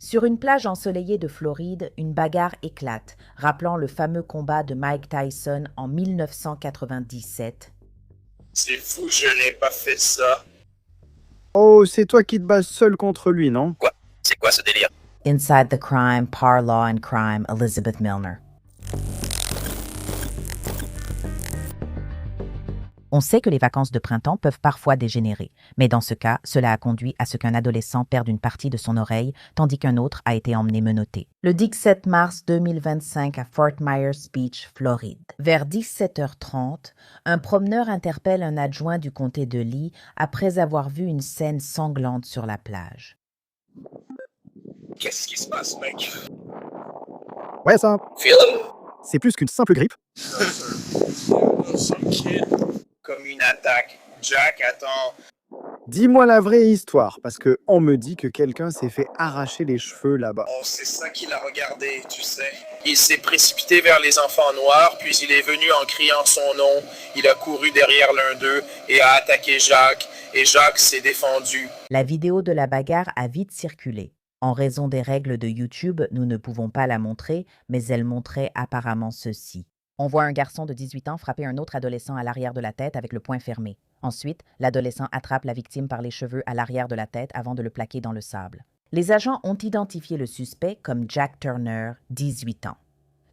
Sur une plage ensoleillée de Floride, une bagarre éclate, rappelant le fameux combat de Mike Tyson en 1997. C'est fou, je n'ai pas fait ça. Oh, c'est toi qui te bats seul contre lui, non? Quoi? C'est quoi ce délire? Inside the Crime, Par Law and Crime, Elizabeth Milner. On sait que les vacances de printemps peuvent parfois dégénérer, mais dans ce cas, cela a conduit à ce qu'un adolescent perde une partie de son oreille, tandis qu'un autre a été emmené menotté. Le 17 mars 2025 à Fort Myers Beach, Floride. Vers 17h30, un promeneur interpelle un adjoint du comté de Lee après avoir vu une scène sanglante sur la plage. Qu'est-ce qui se passe, mec? Ouais, ça, Phil? c'est plus qu'une simple grippe. Comme une attaque. Jack, attends. Dis-moi la vraie histoire, parce que on me dit que quelqu'un s'est fait arracher les cheveux là-bas. Oh, c'est ça qu'il a regardé, tu sais. Il s'est précipité vers les enfants noirs, puis il est venu en criant son nom. Il a couru derrière l'un d'eux et a attaqué Jacques, et Jacques s'est défendu. La vidéo de la bagarre a vite circulé. En raison des règles de YouTube, nous ne pouvons pas la montrer, mais elle montrait apparemment ceci. On voit un garçon de 18 ans frapper un autre adolescent à l'arrière de la tête avec le poing fermé. Ensuite, l'adolescent attrape la victime par les cheveux à l'arrière de la tête avant de le plaquer dans le sable. Les agents ont identifié le suspect comme Jack Turner, 18 ans.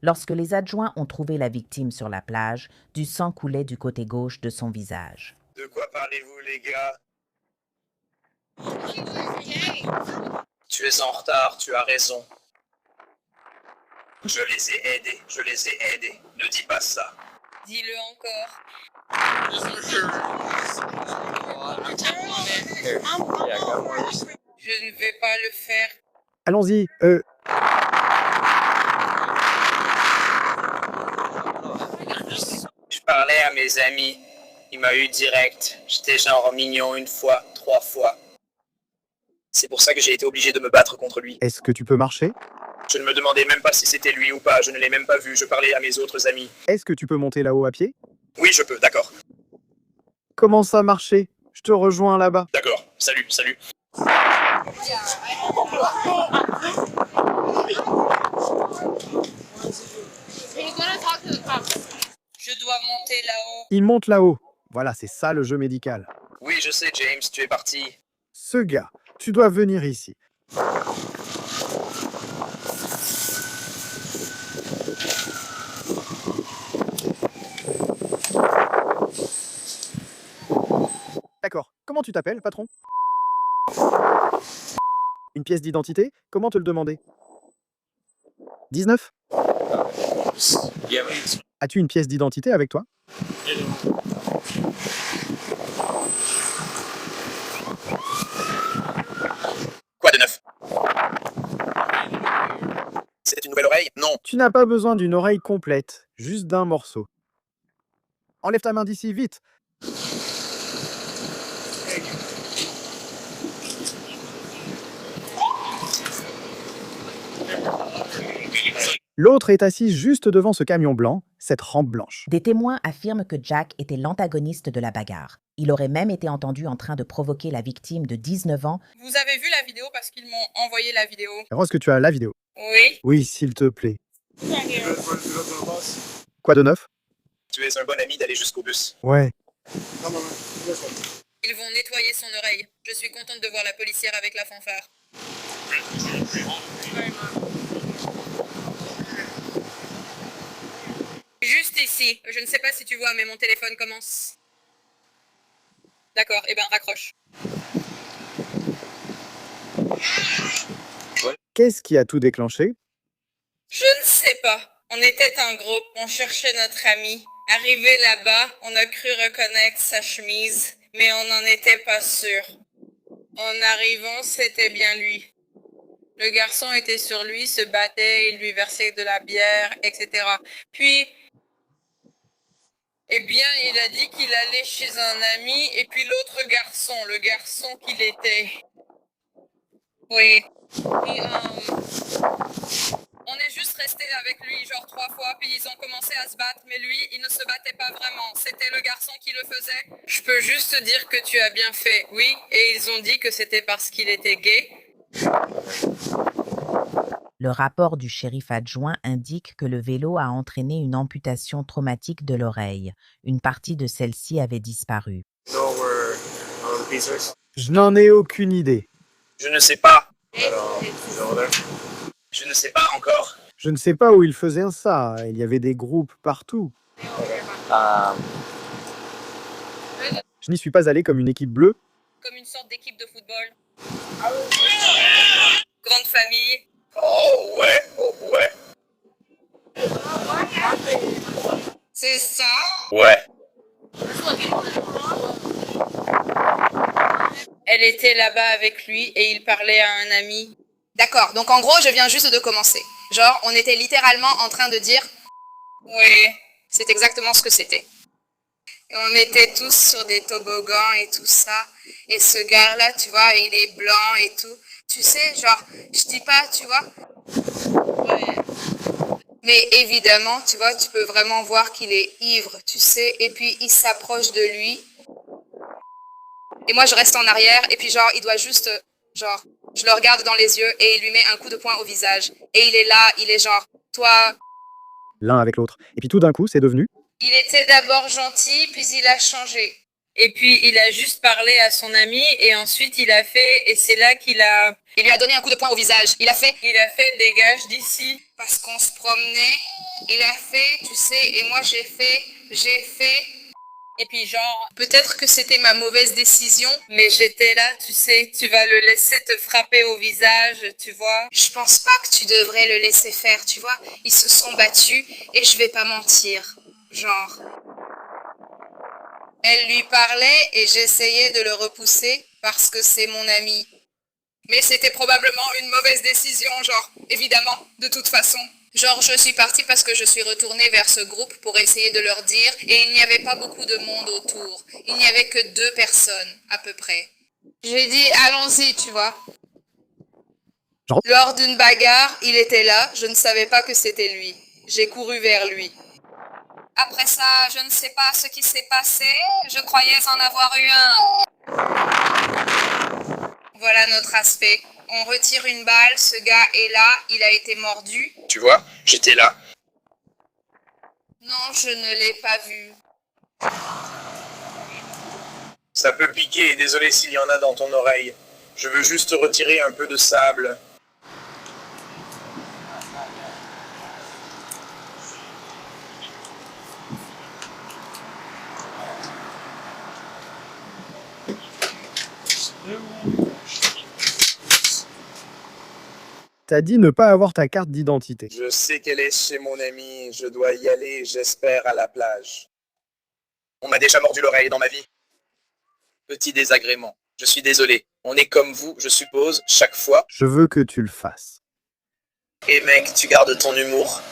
Lorsque les adjoints ont trouvé la victime sur la plage, du sang coulait du côté gauche de son visage. De quoi parlez-vous, les gars? Tu es en retard, tu as raison. Je les ai aidés. Ne dis pas ça. Dis-le encore. Je ne vais pas le faire. Allons-y, Je parlais à mes amis. Il m'a eu direct. J'étais genre mignon une fois, 3 fois. C'est pour ça que j'ai été obligé de me battre contre lui. est-ce que tu peux marcher? Je ne me demandais même pas si c'était lui ou pas. Je ne l'ai même pas vu. Je parlais à mes autres amis. Est-ce que tu peux monter là-haut à pied? Oui, je peux, d'accord. Comment ça marcher? Je te rejoins là-bas. D'accord. Salut. Je dois monter là-haut. Il monte là-haut. Voilà, c'est ça le jeu médical. Oui, je sais, James, tu es parti. Ce gars, tu dois venir ici. D'accord. Comment tu t'appelles, patron? Une pièce d'identité? Comment te le demander? 19? As-tu une pièce d'identité avec toi? Quoi de neuf? C'est une nouvelle oreille? Non. Tu n'as pas besoin d'une oreille complète, juste d'un morceau. Enlève ta main d'ici, vite! L'autre est assis juste devant ce camion blanc, cette rampe blanche. Des témoins affirment que Jack était l'antagoniste de la bagarre. Il aurait même été entendu en train de provoquer la victime de 19 ans. Vous avez vu la vidéo parce qu'ils m'ont envoyé la vidéo. Est-ce que tu as la vidéo? Oui. Oui, s'il te plaît. Quoi de neuf? Tu es un bon ami d'aller jusqu'au bus. Ouais. Ils vont nettoyer son oreille. Je suis contente de voir la policière avec la fanfare. Juste ici. Je ne sais pas si tu vois, mais mon téléphone commence. D'accord, eh ben raccroche. Qu'est-ce qui a tout déclenché? Je ne sais pas. On était un groupe, on cherchait notre ami. Arrivé là-bas, on a cru reconnaître sa chemise, mais on n'en était pas sûr. En arrivant, c'était bien lui. Le garçon était sur lui, se battait, il lui versait de la bière, etc. Puis, eh bien, il a dit qu'il allait chez un ami, et puis l'autre garçon, le garçon qu'il était. Oui. Puis, on est juste resté avec lui genre 3 fois, puis ils ont commencé à se battre, mais lui, il ne se battait pas vraiment. C'était le garçon qui le faisait. Je peux juste te dire que tu as bien fait, oui, et ils ont dit que c'était parce qu'il était gay. Le rapport du shérif adjoint indique que le vélo a entraîné une amputation traumatique de l'oreille. Une partie de celle-ci avait disparu. Je n'en ai aucune idée. Je ne sais pas. Je ne sais pas encore. Je ne sais pas où ils faisaient ça. Il y avait des groupes partout. Je n'y suis pas allé comme une équipe bleue. Comme une sorte d'équipe de football. Grande famille. Oh ouais. C'est ça? Ouais. Elle était là-bas avec lui et il parlait à un ami. D'accord, donc en gros, je viens juste de commencer. Genre, on était littéralement en train de dire « Oui, c'est exactement ce que c'était. » Et on était tous sur des toboggans et tout ça. Et ce gars-là, tu vois, il est blanc et tout. Tu sais, genre, je dis pas, tu vois. Ouais. Mais évidemment, tu vois, tu peux vraiment voir qu'il est ivre, tu sais. Et puis, il s'approche de lui. Et moi, je reste en arrière. Et puis, genre, il doit juste, genre, je le regarde dans les yeux et il lui met un coup de poing au visage. Et il est là, il est genre, toi... L'un avec l'autre. Et puis tout d'un coup, c'est devenu... Il était d'abord gentil, puis il a changé. Et puis, il a juste parlé à son ami, et ensuite, il a fait, et c'est là qu'il a... Il lui a donné un coup de poing au visage. Il a fait, dégage d'ici. Parce qu'on se promenait, il a fait, tu sais, et moi j'ai fait... Et puis genre, peut-être que c'était ma mauvaise décision, mais j'étais là, tu sais, tu vas le laisser te frapper au visage, tu vois. Je pense pas que tu devrais le laisser faire, tu vois. Ils se sont battus, et je vais pas mentir. Genre... Elle lui parlait et j'essayais de le repousser parce que c'est mon ami. Mais c'était probablement une mauvaise décision, genre, évidemment, de toute façon. Genre, je suis partie parce que je suis retournée vers ce groupe pour essayer de leur dire, et il n'y avait pas beaucoup de monde autour. Il n'y avait que 2 personnes, à peu près. J'ai dit, allons-y, tu vois. Genre- Lors d'une bagarre, il était là, je ne savais pas que c'était lui. J'ai couru vers lui. Après ça, je ne sais pas ce qui s'est passé. Je croyais en avoir eu un. Voilà notre aspect. On retire une balle, ce gars est là, il a été mordu. Tu vois, j'étais là. Non, je ne l'ai pas vu. Ça peut piquer, désolé s'il y en a dans ton oreille. Je veux juste retirer un peu de sable. T'as dit ne pas avoir ta carte d'identité. Je sais qu'elle est chez mon ami. Je dois y aller, j'espère, à la plage. On m'a déjà mordu l'oreille dans ma vie. Petit désagrément. Je suis désolé. On est comme vous, je suppose, chaque fois. Je veux que tu le fasses. Et mec, tu gardes ton humour.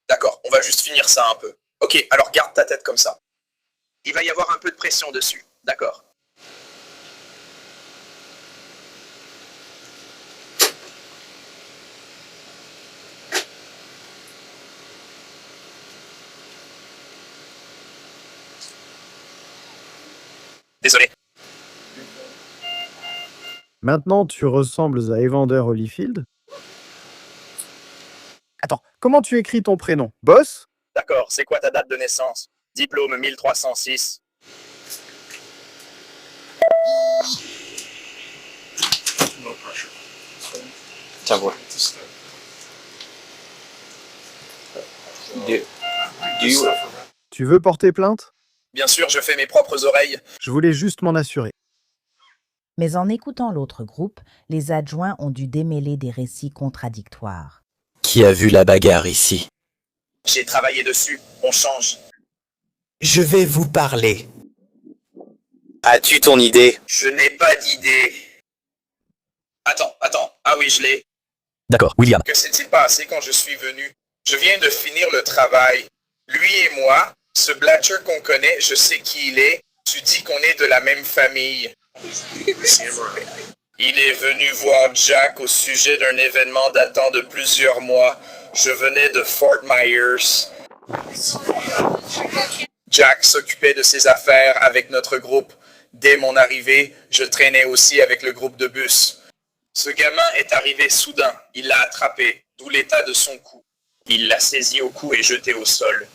D'accord, on va juste finir ça un peu. Ok, alors garde ta tête comme ça. Il va y avoir un peu de pression dessus. D'accord. Désolé. Maintenant, tu ressembles à Evander Holyfield. Attends, comment tu écris ton prénom? Boss? D'accord, c'est quoi ta date de naissance? Diplôme 1306. Tiens, voilà. Tu veux porter plainte? Bien sûr, je fais mes propres oreilles. Je voulais juste m'en assurer. Mais en écoutant l'autre groupe, les adjoints ont dû démêler des récits contradictoires. Qui a vu la bagarre ici? J'ai travaillé dessus, on change. Je vais vous parler. As-tu ton idée? Je n'ai pas d'idée. Attends. Ah oui, je l'ai. D'accord, William. Que s'est-il passé quand je suis venu? Je viens de finir le travail. Lui et moi, ce Blatcher qu'on connaît, je sais qui il est. Tu dis qu'on est de la même famille. Il est venu voir Jack au sujet d'un événement datant de plusieurs mois. Je venais de Fort Myers. Jack s'occupait de ses affaires avec notre groupe. Dès mon arrivée, je traînais aussi avec le groupe de bus. Ce gamin est arrivé soudain. Il l'a attrapé, d'où l'état de son cou. Il l'a saisi au cou et jeté au sol.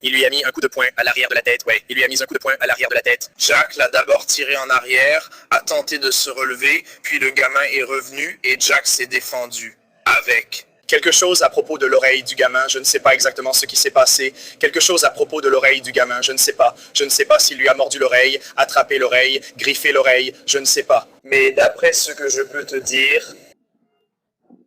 Il lui a mis un coup de poing à l'arrière de la tête, ouais. Il lui a mis un coup de poing à l'arrière de la tête. Jack l'a d'abord tiré en arrière, a tenté de se relever, puis le gamin est revenu et Jack s'est défendu. Avec. Quelque chose à propos de l'oreille du gamin, je ne sais pas exactement ce qui s'est passé. Quelque chose à propos de l'oreille du gamin, je ne sais pas. Je ne sais pas s'il lui a mordu l'oreille, attrapé l'oreille, griffé l'oreille, je ne sais pas. Mais d'après ce que je peux te dire,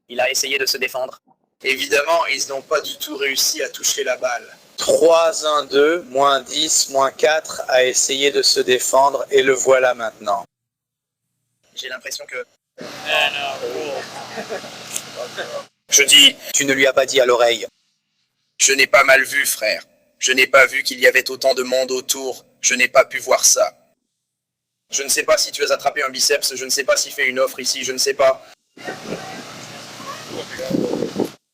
Il a essayé de se défendre. évidemment, ils n'ont pas du tout réussi à toucher la balle. 3, 1, 2, moins 10, moins 4 a essayé de se défendre et le voilà maintenant. J'ai l'impression que... Je dis, Tu ne lui as pas dit à l'oreille. je n'ai pas mal vu, frère. Je n'ai pas vu qu'il y avait autant de monde autour. Je n'ai pas pu voir ça. Je ne sais pas si tu as attrapé un biceps, je ne sais pas s'il fait une offre ici, je ne sais pas.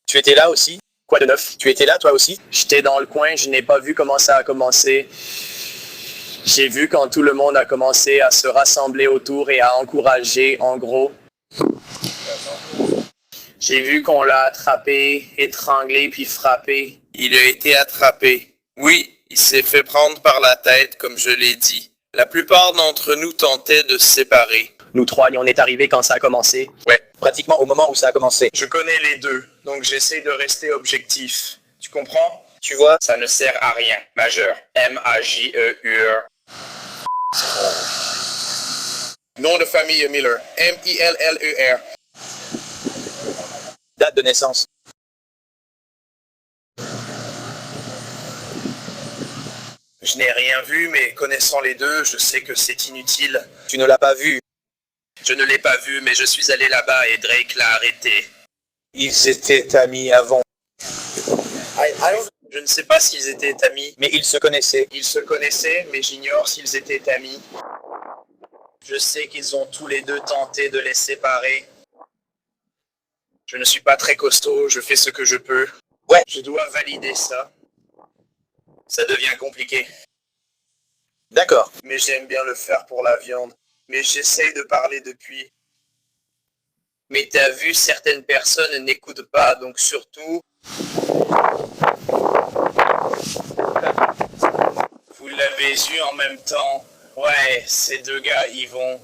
Tu étais là aussi? Quoi de neuf? Tu étais là toi aussi? J'étais dans le coin, je n'ai pas vu comment ça a commencé. J'ai vu quand tout le monde a commencé à se rassembler autour et à encourager, en gros. J'ai vu qu'on l'a attrapé, étranglé puis frappé. Il a été attrapé. Oui, il s'est fait prendre par la tête, comme je l'ai dit. La plupart d'entre nous tentaient de se séparer. Nous trois, et on est arrivés quand ça a commencé. Ouais. Pratiquement au moment où ça a commencé. Je connais les deux, donc j'essaie de rester objectif. Tu comprends? Tu vois? Ça ne sert à rien. Majeur. M-A-J-E-U-R. Nom de famille Miller. M-I-L-L-E-R. Date de naissance. Je n'ai rien vu, mais connaissant les deux, je sais que c'est inutile. Tu ne l'as pas vu. Je ne l'ai pas vu, mais je suis allé là-bas et Drake l'a arrêté. Ils étaient amis avant. Je ne sais pas s'ils étaient amis. Mais ils se connaissaient. Ils se connaissaient, mais j'ignore s'ils étaient amis. Je sais qu'ils ont tous les deux tenté de les séparer. Je ne suis pas très costaud, je fais ce que je peux. Ouais. Je dois valider ça. Ça devient compliqué. D'accord. Mais j'aime bien le faire pour la viande. Mais j'essaye de parler depuis. Mais t'as vu, certaines personnes n'écoutent pas, donc surtout... Vous l'avez eu en même temps. Ouais, ces deux gars, ils vont...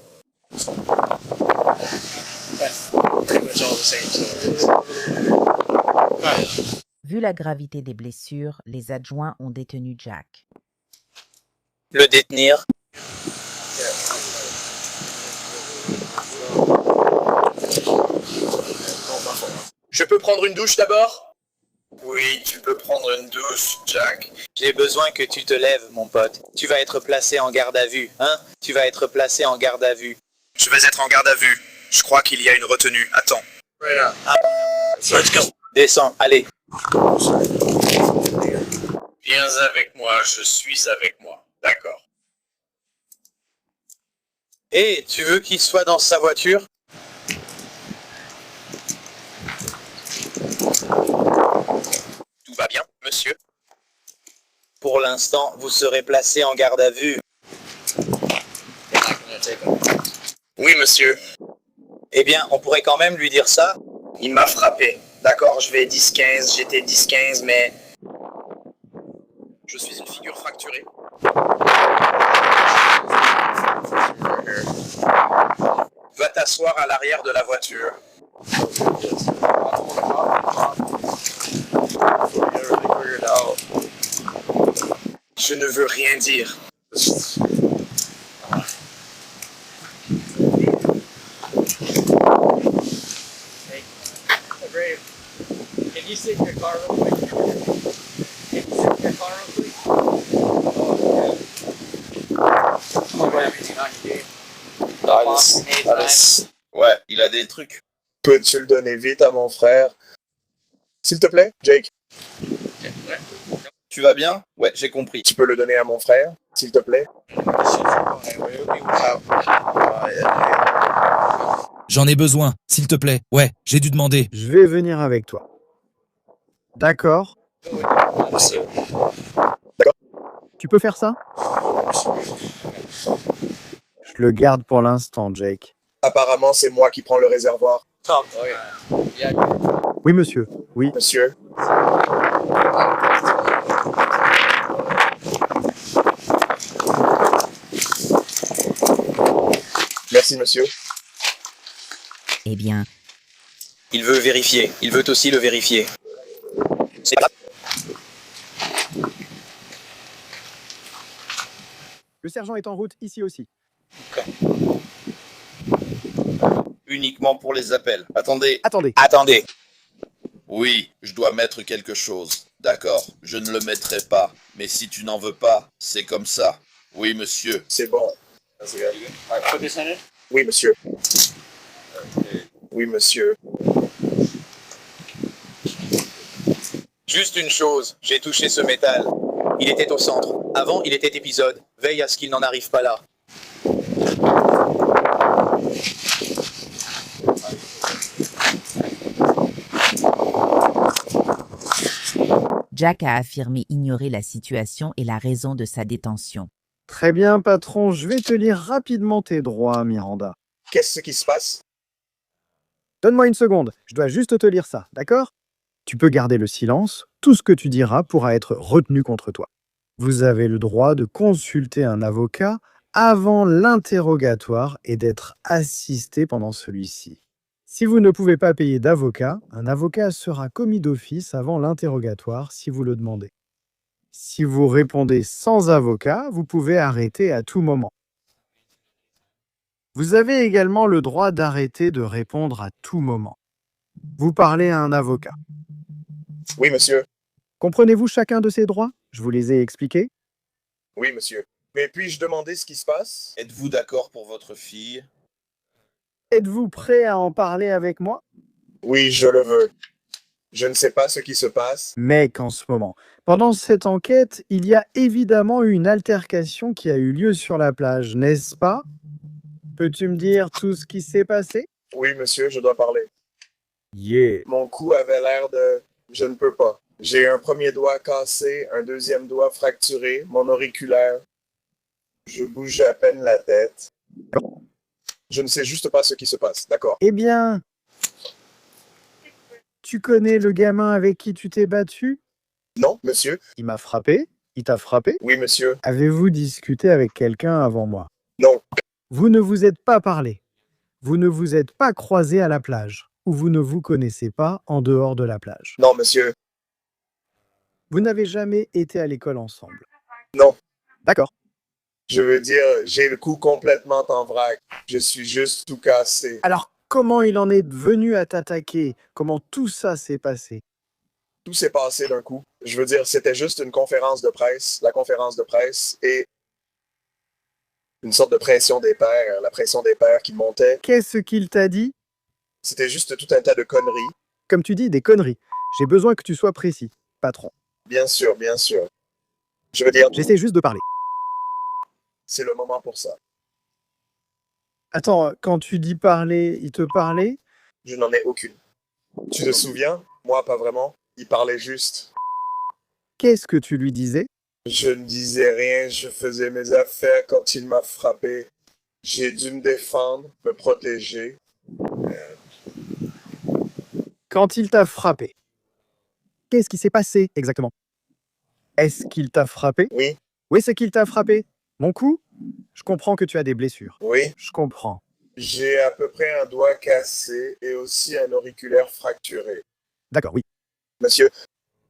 Vu la gravité des blessures, les adjoints ont détenu Jack. Le détenir. Je peux prendre une douche d'abord? Oui, tu peux prendre une douche, Jack. J'ai besoin que tu te lèves, mon pote. Tu vas être placé en garde à vue, hein? Tu vas être placé en garde à vue. Je vais être en garde à vue. Je crois qu'il y a une retenue. Attends. Let's go. Descends, allez. Viens avec moi, je suis avec moi. D'accord. Et tu veux qu'il soit dans sa voiture? Tout va bien, monsieur? Pour l'instant, vous serez placé en garde à vue. Oui, monsieur. Eh bien, on pourrait quand même lui dire ça. Il m'a frappé. D'accord, je vais 10-15, j'étais 10-15, mais... Je suis une figure fracturée. Va t'asseoir à l'arrière de la voiture. Je ne veux rien dire. Can you sit in your car real quick? Can you sit in your car real quick? Oh, yeah. Everything on your game. Ouais, il a des trucs. Peux-tu le donner vite à mon frère? S'il te plaît, Jake. Tu vas bien? Ouais, j'ai compris. Tu peux le donner à mon frère, s'il te plaît? J'en ai besoin, s'il te plaît. Ouais, j'ai dû demander. Je vais venir avec toi. D'accord. Tu peux faire ça? Je le garde pour l'instant, Jake. Apparemment, c'est moi qui prends le réservoir. Tom, Oui, monsieur. Oui. Monsieur, merci, monsieur. Eh bien, il veut vérifier. Il veut aussi le vérifier. C'est pas... Le sergent est en route ici aussi. Uniquement pour les appels. Attendez. Attendez. Attendez. Oui, je dois mettre quelque chose. D'accord, je ne le mettrai pas. Mais si tu n'en veux pas, c'est comme ça. Oui, monsieur. C'est bon. Oui, monsieur. Oui, monsieur. Juste une chose, j'ai touché ce métal. Il était au centre. Avant, il était épisode. Veille à ce qu'il n'en arrive pas là. Jack a affirmé ignorer la situation et la raison de sa détention. Très bien, patron. Je vais te lire rapidement tes droits, Miranda. Qu'est-ce qui se passe? Donne-moi une seconde. Je dois juste te lire ça, d'accord? Tu peux garder le silence. Tout ce que tu diras pourra être retenu contre toi. Vous avez le droit de consulter un avocat avant l'interrogatoire et d'être assisté pendant celui-ci. Si vous ne pouvez pas payer d'avocat, un avocat sera commis d'office avant l'interrogatoire si vous le demandez. Si vous répondez sans avocat, vous pouvez arrêter à tout moment. Vous avez également le droit d'arrêter de répondre à tout moment. Vous parlez à un avocat. Oui, monsieur. Comprenez-vous chacun de ces droits? Je vous les ai expliqués. Oui, monsieur. Mais puis-je demander ce qui se passe? Êtes-vous d'accord pour votre fille? Êtes-vous prêt à en parler avec moi? Oui, je le veux. Je ne sais pas ce qui se passe. Mais qu'en ce moment, pendant cette enquête, il y a évidemment eu une altercation qui a eu lieu sur la plage, n'est-ce pas? Peux-tu me dire tout ce qui s'est passé? Oui, monsieur, je dois parler. Yeah. Mon cou avait l'air de... Je ne peux pas. J'ai un premier doigt cassé, un deuxième doigt fracturé, mon auriculaire. Je bouge à peine la tête. Je ne sais juste pas ce qui se passe, d'accord? Eh bien, tu connais le gamin avec qui tu t'es battu? Non, monsieur? Il m'a frappé? Il t'a frappé? Oui, monsieur. Avez-vous discuté avec quelqu'un avant moi? Non. Vous ne vous êtes pas parlé. Vous ne vous êtes pas croisés à la plage. Ou vous ne vous connaissez pas en dehors de la plage. Non, monsieur. Vous n'avez jamais été à l'école ensemble. Non. D'accord. Je veux dire, j'ai le cou complètement en vrac. Je suis juste tout cassé. Alors, comment il en est venu à t'attaquer? Comment tout ça s'est passé? Tout s'est passé d'un coup. Je veux dire, c'était juste une conférence de presse, la conférence de presse, et une sorte de pression des pairs, la pression des pairs qui montait. Qu'est-ce qu'il t'a dit? C'était juste tout un tas de conneries. Comme tu dis, des conneries. J'ai besoin que tu sois précis, patron. Bien sûr, bien sûr. Je veux dire, J'essaie juste de parler. c'est le moment pour ça. Attends, quand tu dis parler, il te parlait? Je n'en ai aucune. Tu te souviens? Moi, pas vraiment. Il parlait juste. Qu'est-ce que tu lui disais? Je ne disais rien, je faisais mes affaires quand il m'a frappé. J'ai dû me défendre, me protéger. Quand il t'a frappé. Qu'est-ce qui s'est passé exactement? Est-ce qu'il t'a frappé? Oui, Où est-ce qu'il t'a frappé? Mon cou? Je comprends que tu as des blessures. oui. Je comprends. J'ai à peu près un doigt cassé et aussi un auriculaire fracturé. D'accord, oui. Monsieur,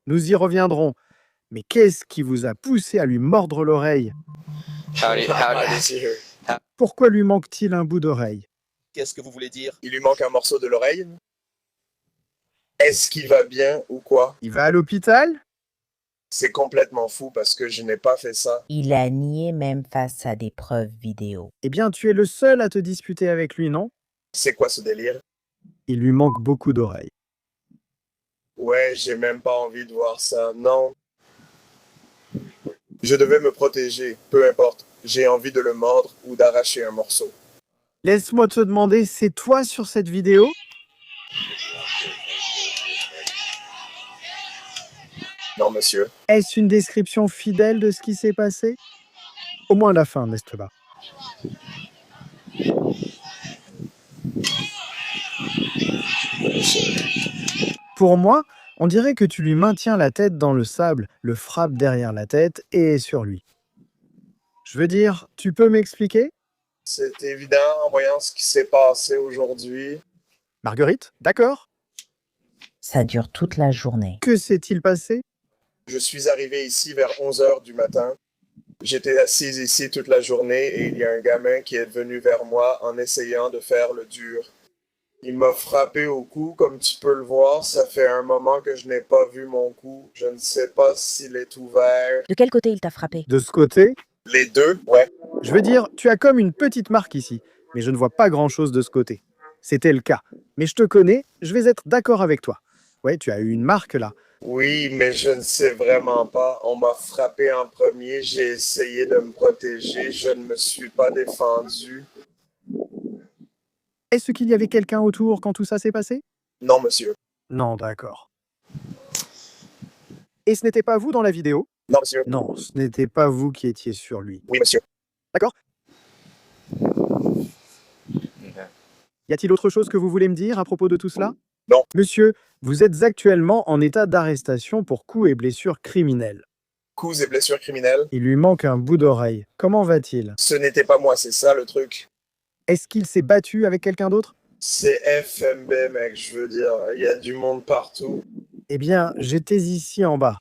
Nous y reviendrons. Mais qu'est-ce qui vous a poussé à lui mordre l'oreille? allez-y. Pourquoi lui manque-t-il un bout d'oreille? Qu'est-ce que vous voulez dire? Il lui manque un morceau de l'oreille? Est-ce qu'il va bien ou quoi? Il va à l'hôpital? C'est complètement fou parce que je n'ai pas fait ça. Il a nié même face à des preuves vidéo. Eh bien, tu es le seul à te disputer avec lui, non? C'est quoi ce délire? Il lui manque beaucoup d'oreilles. Ouais, j'ai même pas envie de voir ça. Non. Je devais me protéger, peu importe. J'ai envie de le mordre ou d'arracher un morceau. Laisse-moi te demander, c'est toi sur cette vidéo? Non, monsieur. Est-ce une description fidèle de ce qui s'est passé? Au moins la fin, n'est-ce pas? Pour moi, on dirait que tu lui maintiens la tête dans le sable, le frappes derrière la tête et sur lui. Je veux dire, tu peux m'expliquer? C'est évident en voyant ce qui s'est passé aujourd'hui. Marguerite, d'accord? Ça dure toute la journée. Que s'est-il passé? Je suis arrivé ici vers 11 heures du matin. J'étais assise ici toute la journée et il y a un gamin qui est venu vers moi en essayant de faire le dur. Il m'a frappé au cou, comme tu peux le voir. Ça fait un moment que je n'ai pas vu mon cou. Je ne sais pas s'il est ouvert. De quel côté il t'a frappé? De ce côté? Les deux, ouais. Je veux dire, tu as comme une petite marque ici, mais je ne vois pas grand-chose de ce côté. C'était le cas. Mais je te connais, je vais être d'accord avec toi. Ouais, tu as eu une marque là. Oui, mais je ne sais vraiment pas. On m'a frappé en premier. J'ai essayé de me protéger. Je ne me suis pas défendu. Est-ce qu'il y avait quelqu'un autour quand tout ça s'est passé? Non, monsieur. Non, d'accord. Et ce n'était pas vous dans la vidéo? Non, monsieur. Non, ce n'était pas vous qui étiez sur lui. Oui, monsieur. D'accord? Y a-t-il autre chose que vous voulez me dire à propos de tout cela? Non. Monsieur, vous êtes actuellement en état d'arrestation pour coups et blessures criminelles. Coups et blessures criminelles. Il lui manque un bout d'oreille. Comment va-t-il? Ce n'était pas moi, c'est ça le truc. Est-ce qu'il s'est battu avec quelqu'un d'autre? C'est FMB, mec, je veux dire. Il y a du monde partout. Eh bien, j'étais ici en bas.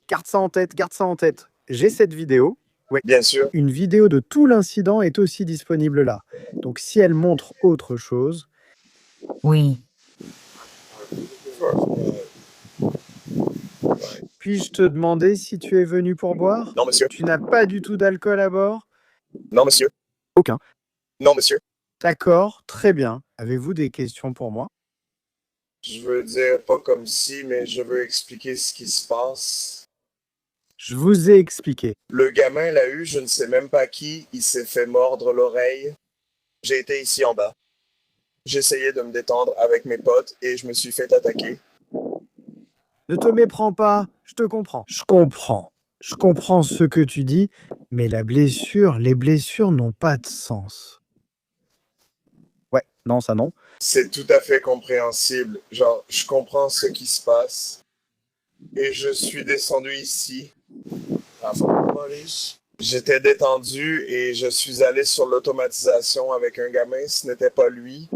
Garde ça en tête, garde ça en tête. J'ai cette vidéo. Ouais. Bien sûr. Une vidéo de tout l'incident est aussi disponible là. Donc si elle montre autre chose... Oui. Puis-je te demander si tu es venu pour boire? Non, monsieur. Tu n'as pas du tout d'alcool à bord? Non, monsieur. Aucun. Non, monsieur. D'accord, très bien. Avez-vous des questions pour moi? Je veux dire, pas comme si, mais je veux expliquer ce qui se passe. Je vous ai expliqué. Le gamin l'a eu, je ne sais même pas qui, il s'est fait mordre l'oreille. J'ai été ici en bas. J'essayais de me détendre avec mes potes et je me suis fait attaquer. Ne te méprends pas, je te comprends. Je comprends. Je comprends ce que tu dis, mais les blessures n'ont pas de sens. Ouais, non, ça non. C'est tout à fait compréhensible. Genre, je comprends ce qui se passe. Et je suis descendu ici. J'étais détendu et je suis allé sur l'automatisation avec un gamin. Ce n'était pas lui.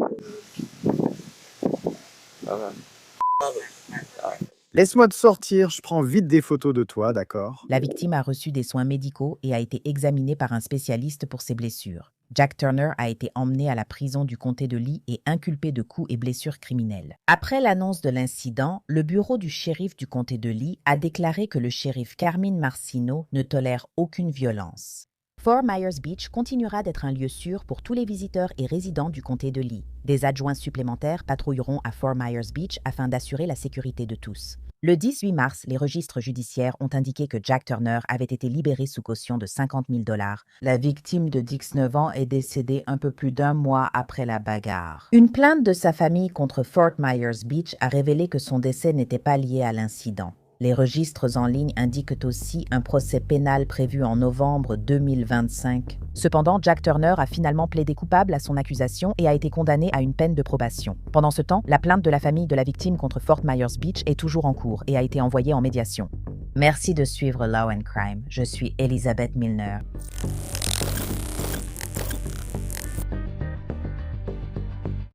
Laisse-moi te sortir, je prends vite des photos de toi, d'accord? La victime a reçu des soins médicaux et a été examinée par un spécialiste pour ses blessures. Jack Turner a été emmené à la prison du comté de Lee et inculpé de coups et blessures criminelles. Après l'annonce de l'incident, le bureau du shérif du comté de Lee a déclaré que le shérif Carmine Marcino ne tolère aucune violence. Fort Myers Beach continuera d'être un lieu sûr pour tous les visiteurs et résidents du comté de Lee. Des adjoints supplémentaires patrouilleront à Fort Myers Beach afin d'assurer la sécurité de tous. Le 18 mars, les registres judiciaires ont indiqué que Jack Turner avait été libéré sous caution de 50 000 $. La victime de 19 ans est décédée un peu plus d'1 mois après la bagarre. Une plainte de sa famille contre Fort Myers Beach a révélé que son décès n'était pas lié à l'incident. Les registres en ligne indiquent aussi un procès pénal prévu en novembre 2025. Cependant, Jack Turner a finalement plaidé coupable à son accusation et a été condamné à une peine de probation. Pendant ce temps, la plainte de la famille de la victime contre Fort Myers Beach est toujours en cours et a été envoyée en médiation. Merci de suivre Law & Crime. Je suis Elizabeth Milner.